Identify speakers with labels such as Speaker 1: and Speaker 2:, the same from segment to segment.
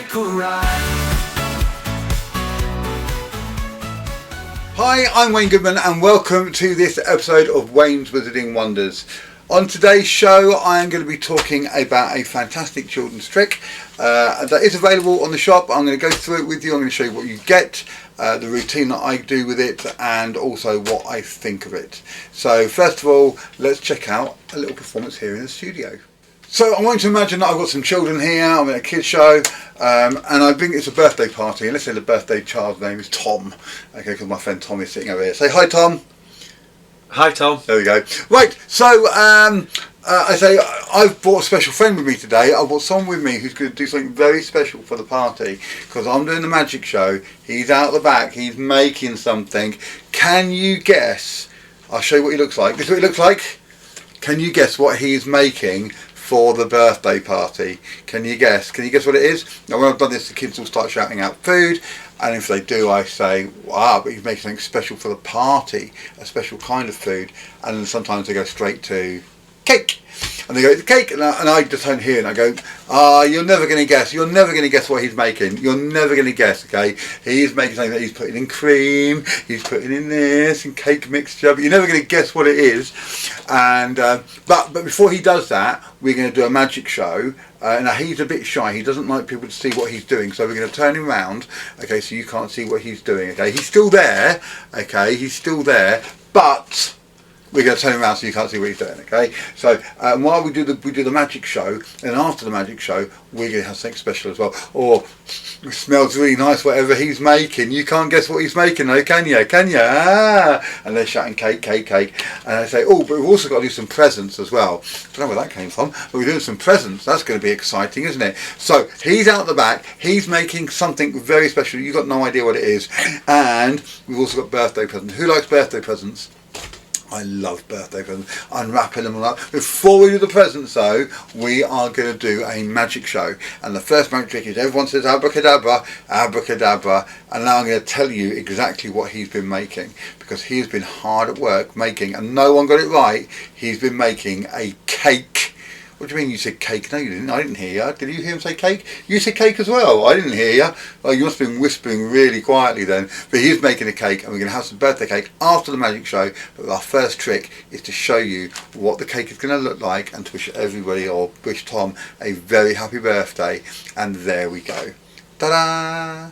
Speaker 1: magical ride.
Speaker 2: Hi, I'm Wayne Goodman and welcome to this episode of Wayne's Wizarding Wonders. On today's show I am going to be talking about a fantastic children's trick that is available on the shop. I'm going to go through it with you. I'm going to show you what you get, the routine that I do with it, and also what I think of it. So first of all, let's check out a little performance here in the studio. So I want you to imagine that I've got some children here, I'm at a kids show, and I think it's a birthday party, and let's say the birthday child's name is Tom, okay, because my friend Tom is sitting over here. Say hi, Tom.
Speaker 3: Hi, Tom.
Speaker 2: There we go. Right, so I say I've brought a special friend with me today. I've brought someone with me who's going to do something very special for the party, because I'm doing the magic show. He's out the back, he's making something. Can you guess? I'll show you what he looks like. This is what he looks like. Can you guess what he's making for the birthday party? Can you guess? Can you guess what it is? Now when I've done this, the kids will start shouting out food, and if they do I say, wow, but he's making something special for the party, a special kind of food, and then sometimes they go straight to cake. And they go, it's cake, and I just don't hear it, and I go, you're never going to guess, you're never going to guess what he's making, you're never going to guess, okay? He's making something that he's putting in cream, he's putting in this, and cake mixture, but you're never going to guess what it is. And but before he does that, we're going to do a magic show. Now he's a bit shy, he doesn't like people to see what he's doing, so we're going to turn him around, okay, so you can't see what he's doing, okay? He's still there, okay, he's still there, but we're going to turn him around so you can't see what he's doing, okay? So while we do the magic show, and after the magic show, we're going to have something special as well. Or it smells really nice, whatever he's making. You can't guess what he's making, though, can you? Can you? And they're shouting cake, cake, cake. And I say, oh, but we've also got to do some presents as well. I don't know where that came from, but we're doing some presents. That's going to be exciting, isn't it? So he's out the back. He's making something very special. You've got no idea what it is. And we've also got birthday presents. Who likes birthday presents? I love birthday presents, unwrapping them all up. Before we do the presents though, we are going to do a magic show. And the first magic trick is everyone says abracadabra, abracadabra. And now I'm going to tell you exactly what he's been making. Because he's been hard at work making, and no one got it right, he's been making a cake. What do you mean you said cake? No you didn't, I didn't hear you. Did you hear him say cake? You said cake as well, I didn't hear you. Well, you must have been whispering really quietly then. But he's making a cake, and we're going to have some birthday cake after the magic show. But our first trick is to show you what the cake is going to look like, and to wish everybody, or wish Tom, a very happy birthday. And there we go. Ta-da!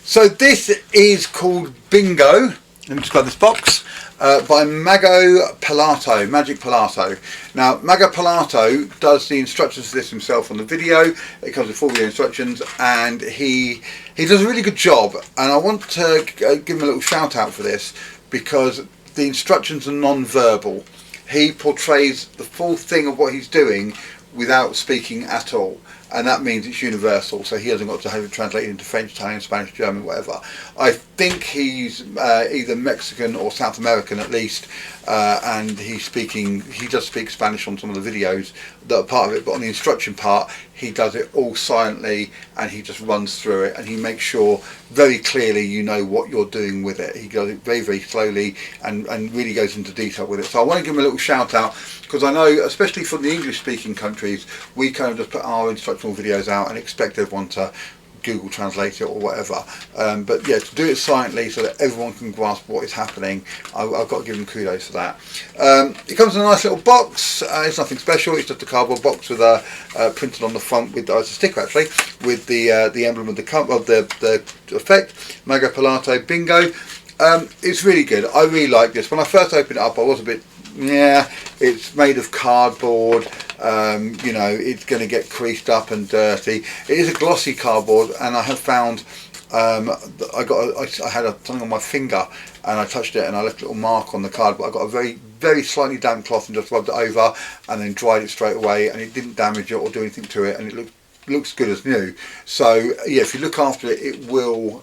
Speaker 2: So this is called Bingo. Let me just grab this box. By Mago Pilato, Magic Pilato. Now, Mago Pilato does the instructions for this himself on the video. It comes with full video instructions, and he does a really good job. And I want to give him a little shout out for this, because the instructions are non-verbal. He portrays the full thing of what he's doing without speaking at all. And that means it's universal, so he hasn't got to have it translated into French, Italian, Spanish, German, whatever. I think he's either Mexican or South American at least, and he does speak Spanish on some of the videos that are part of it, but on the instruction part, he does it all silently, and he just runs through it, and he makes sure very clearly you know what you're doing with it. He does it very, very slowly, and really goes into detail with it. So I want to give him a little shout out, because I know, especially from the English speaking countries, we kind of just put our instructional videos out and expect everyone to Google Translate it or whatever. But yeah, to do it silently so that everyone can grasp what is happening, I've got to give him kudos for that. It comes in a nice little box. It's nothing special, it's just a cardboard box with printed on the front, with it's a sticker actually, with the emblem of the cup of the effect, Mago Pilato Bingo. It's really good. I really like this. When I first opened it up, I was a bit, it's made of cardboard. You know, it's going to get creased up and dirty. It is a glossy cardboard, and I have found I had something on my finger, and I touched it and I left a little mark on the card, but I got a very, very slightly damp cloth and just rubbed it over and then dried it straight away, and it didn't damage it or do anything to it, and it looks good as new. So yeah, if you look after it, it will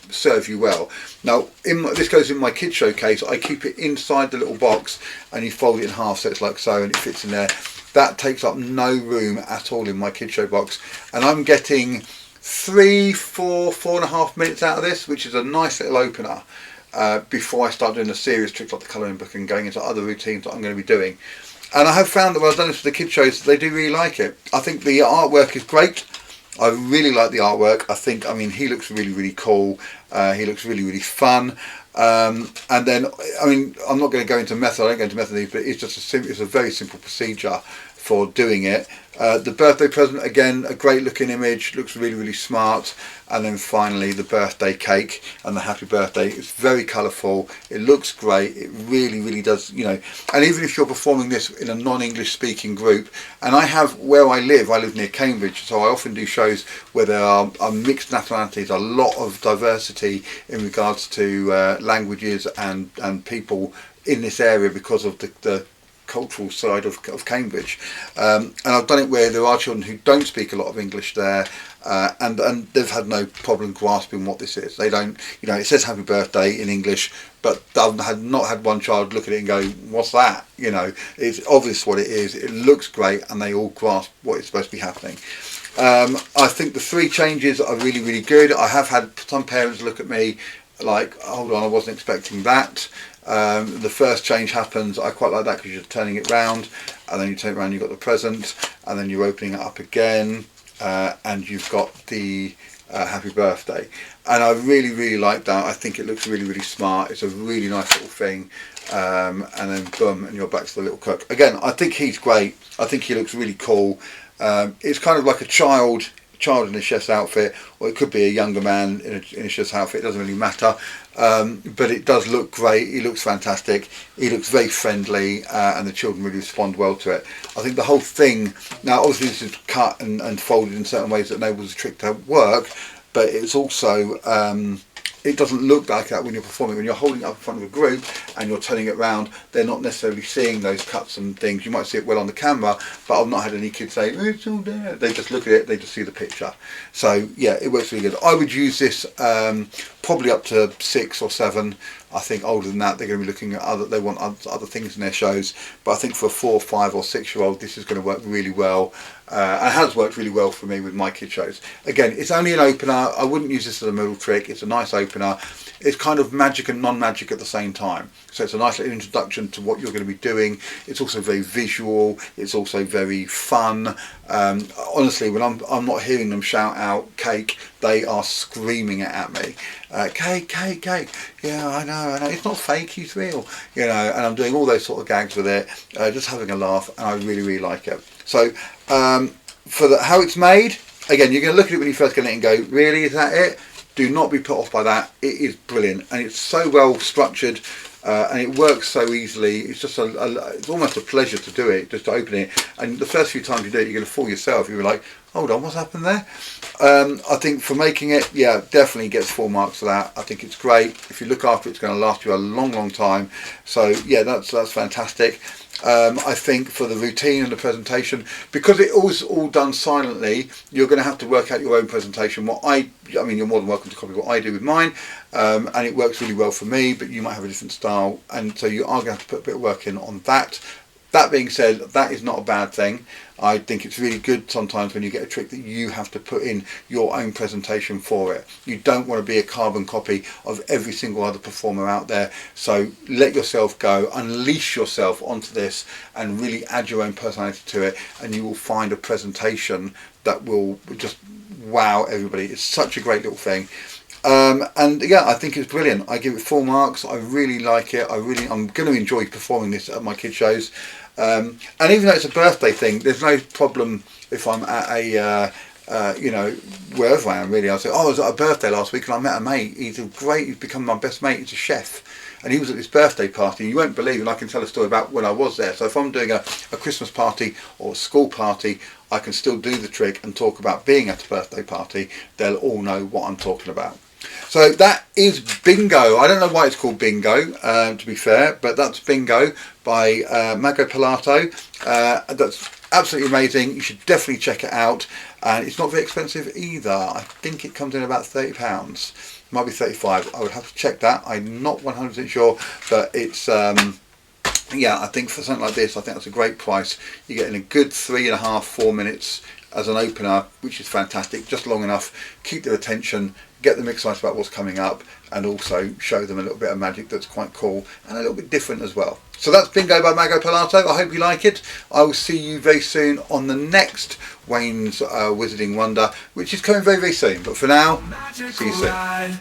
Speaker 2: serve you well. Now this goes in my kid showcase. I keep it inside the little box, and you fold it in half so it's like so, and it fits in there. That takes up no room at all in my kid show box, and I'm getting 4.5 minutes out of this, which is a nice little opener before I start doing the serious tricks like the colouring book and going into other routines that I'm going to be doing. And I have found that when I've done this for the kid shows, they do really like it. I think the artwork is great. I really like the artwork. I mean, he looks really, really cool. He looks really, really fun. And then, I mean, I'm not going to go into method. I don't go into method of these, but it's just it's a very simple procedure for doing it. The birthday present, again, a great looking image, looks really, really smart. And then finally the birthday cake and the happy birthday. It's very colourful, it looks great, it really, really does, you know. And even if you're performing this in a non-English speaking group, and where I live near Cambridge, so I often do shows where there are mixed nationalities, a lot of diversity in regards to languages and people in this area because of the cultural side of Cambridge, and I've done it where there are children who don't speak a lot of English there, and they've had no problem grasping what this is. They don't, you know, it says happy birthday in English, but I've not had one child look at it and go, what's that? You know, it's obvious what it is, it looks great, and they all grasp what is supposed to be happening. I think the 3 changes are really, really good. I have had some parents look at me like, hold on, I wasn't expecting that. The first change happens, I quite like that because you're turning it round, and then you turn it around, you've got the present, and then you're opening it up again, and you've got the happy birthday. And I really, really like that. I think it looks really, really smart. It's a really nice little thing. And then boom, and you're back to the little cook. Again, I think he's great. I think he looks really cool. It's kind of like a child in a chef's outfit, or it could be a younger man in a chef's outfit. It doesn't really matter, but it does look great. He looks fantastic. He looks very friendly, and the children really respond well to it. I think the whole thing, now obviously this is cut and folded in certain ways that enables the trick to work, but it's also it doesn't look like that when you're performing. When you're holding it up in front of a group and you're turning it round, they're not necessarily seeing those cuts and things. You might see it well on the camera, but I've not had any kids say, it's all there. They just look at it, they just see the picture. So yeah, it works really good. I would use this probably up to 6 or 7. I think older than that, they're going to be looking at they want other things in their shows. But I think for a 4, 5 or 6-year-old, this is going to work really well. And has worked really well for me with my kid shows. Again, it's only an opener. I wouldn't use this as a middle trick. It's a nice opener. It's kind of magic and non-magic at the same time. So it's a nice little introduction to what you're going to be doing. It's also very visual. It's also very fun. Honestly, when I'm not hearing them shout out cake, they are screaming it at me. Cake, cake, cake. Yeah, I know. It's not fake, he's real. You know, and I'm doing all those sort of gags with it, just having a laugh, and I really, really like it. So for how it's made, again, you're going to look at it when you first get it and go, really, is that it? Do not be put off by that. It is brilliant, and it's so well structured, and it works so easily. It's just it's almost a pleasure to do it, just to open it. And the first few times you do it, you're going to fool yourself. You're like, hold on, what's happened there? I think for making it, yeah, definitely gets 4 marks for that. I think it's great. If you look after it, it's going to last you a long, long time. So yeah, that's fantastic. I think for the routine and the presentation, because it was all done silently, you're going to have to work out your own presentation. I mean, you're more than welcome to copy what I do with mine, and it works really well for me, but you might have a different style, and so you are going to have to put a bit of work in on that. That being said, that is not a bad thing. I think it's really good sometimes when you get a trick that you have to put in your own presentation for it. You don't want to be a carbon copy of every single other performer out there. So let yourself go, unleash yourself onto this and really add your own personality to it, and you will find a presentation that will just wow everybody. It's such a great little thing. And yeah, I think it's brilliant. I give it 4 marks. I really like it. I'm going to enjoy performing this at my kids' shows. And even though it's a birthday thing, there's no problem if I'm at a, you know, wherever I am really. I'll say, oh, I was at a birthday last week and I met a mate. He's become my best mate. He's a chef. And he was at this birthday party. You won't believe, and I can tell a story about when I was there. So if I'm doing a Christmas party or a school party, I can still do the trick and talk about being at a birthday party. They'll all know what I'm talking about. So that is Bingo. I don't know why it's called Bingo, to be fair, but that's Bingo by Mago Pilato. That's absolutely amazing. You should definitely check it out. And it's not very expensive either. I think it comes in about £30. Might be 35. I would have to check that. I'm not 100% sure, but it's yeah, I think for something like this, I think that's a great price. You're getting a good 3.5, 4 minutes as an opener, which is fantastic, just long enough, keep their attention, get them excited about what's coming up, and also show them a little bit of magic that's quite cool and a little bit different as well. So that's Bingo by Mago Pilato. I hope you like it. I will see you very soon on the next Wayne's Wizarding Wonder, which is coming very, very soon. But for now, see you soon.